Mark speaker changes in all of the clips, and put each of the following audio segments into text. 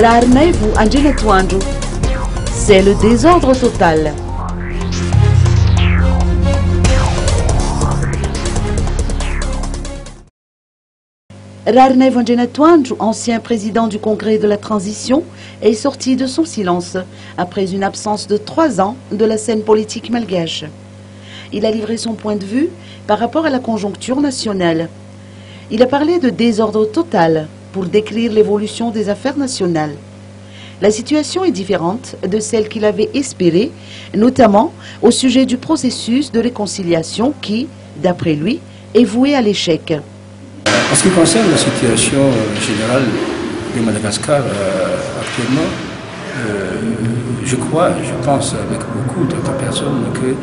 Speaker 1: Rarneivu Angenatuanju. C'est le désordre total. Rarneivu Angenatuanju, ancien président du Congrès de la Transition, est sorti de son silence après une absence de 3 ans de la scène politique malgache. Il a livré son point de vue par rapport à la conjoncture nationale. Il a parlé de désordre total pour décrire l'évolution des affaires nationales. La situation est différente de celle qu'il avait espérée, notamment au sujet du processus de réconciliation qui, d'après lui, est voué à l'échec.
Speaker 2: En ce qui concerne la situation générale de Madagascar actuellement, je pense avec beaucoup d'autres personnes que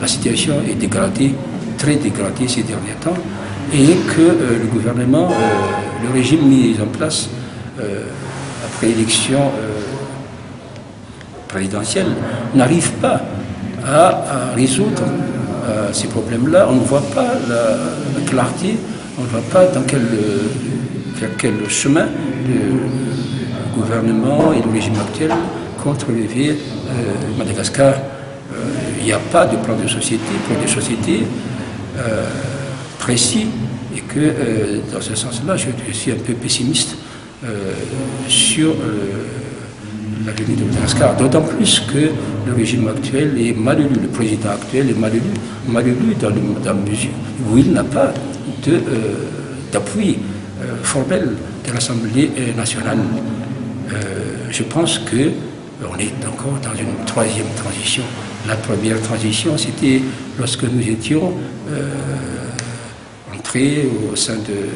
Speaker 2: la situation est dégradée, très dégradée ces derniers temps, et que le gouvernement, le régime mis en place après l'élection présidentielle, n'arrive pas à résoudre ces problèmes-là. On ne voit pas la clarté, on ne voit pas dans vers quel chemin le gouvernement et le régime actuel comptent relever Madagascar. Il n'y a pas de plan de société, précis, et que dans ce sens-là, je suis un peu pessimiste sur l'avenir de Madagascar, d'autant plus que le régime actuel est mal élu, le président actuel est mal élu dans la mesure où il n'a pas d'appui formel de l'Assemblée nationale. Je pense qu'on est encore dans une 3e transition. La première transition, c'était lorsque nous étions entrés au sein de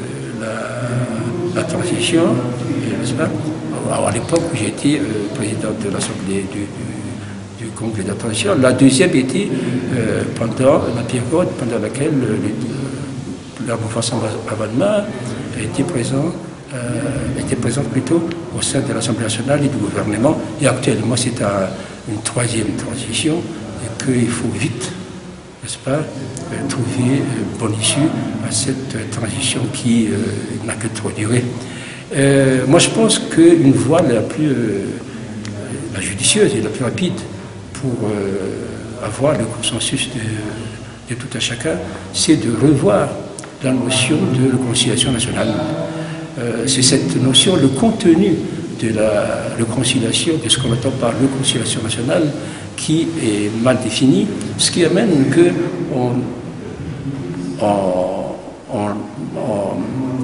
Speaker 2: la transition, n'est-ce pas? À l'époque où j'étais président de l'Assemblée du Congrès de la Transition. La deuxième était pendant la période pendant laquelle la mouvance Avanma était présente plutôt au sein de l'Assemblée nationale et du gouvernement. Et actuellement, c'est une 3e transition et qu'il faut vite, n'est-ce pas, trouver une bonne issue à cette transition qui n'a que trop duré. Moi, je pense qu'une voie la judicieuse et la plus rapide pour avoir le consensus de tout un chacun, c'est de revoir la notion de réconciliation nationale. C'est cette notion, le contenu de la réconciliation, de ce qu'on entend par réconciliation nationale, qui est mal défini, ce qui amène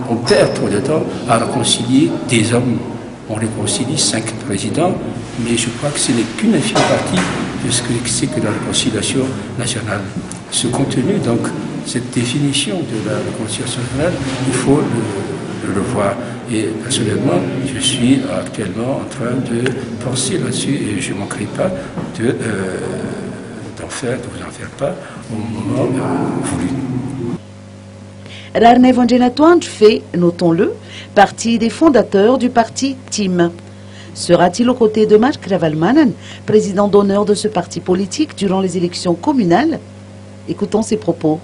Speaker 2: on perd trop de temps à réconcilier des hommes. On réconcilie 5 présidents, mais je crois que ce n'est qu'une infime partie de ce que c'est que la réconciliation nationale. Ce contenu, donc, cette définition de la réconciliation nationale, il faut le revoir. Et personnellement, je suis actuellement en train de penser là-dessus et je ne manquerai pas de vous en faire pas au moment voulu.
Speaker 1: Rarneivu Angenatuanju fait, notons-le, partie des fondateurs du parti TIM. Sera-t-il aux côtés de Mark Ravalomanan, président d'honneur de ce parti politique durant les élections communales? Écoutons ses propos.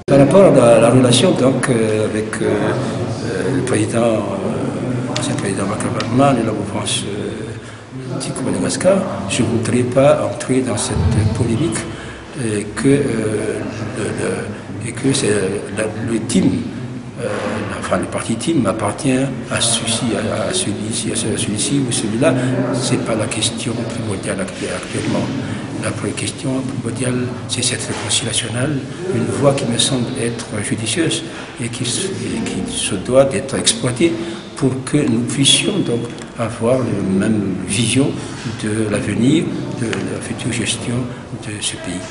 Speaker 2: Par rapport à la relation donc, avec le président, l'ancien président Mark Ravalomanan et la mouvance Tico Madagascar, je ne voudrais pas entrer dans cette polémique et que c'est le TIM, le parti TIM appartient à celui-ci ou celui-là. Ce n'est pas la question primordiale actuellement. La première question primordiale, c'est cette réconciliation nationale, une voie qui me semble être judicieuse et qui se doit d'être exploitée pour que nous puissions donc avoir la même vision de l'avenir, de la future gestion de ce pays.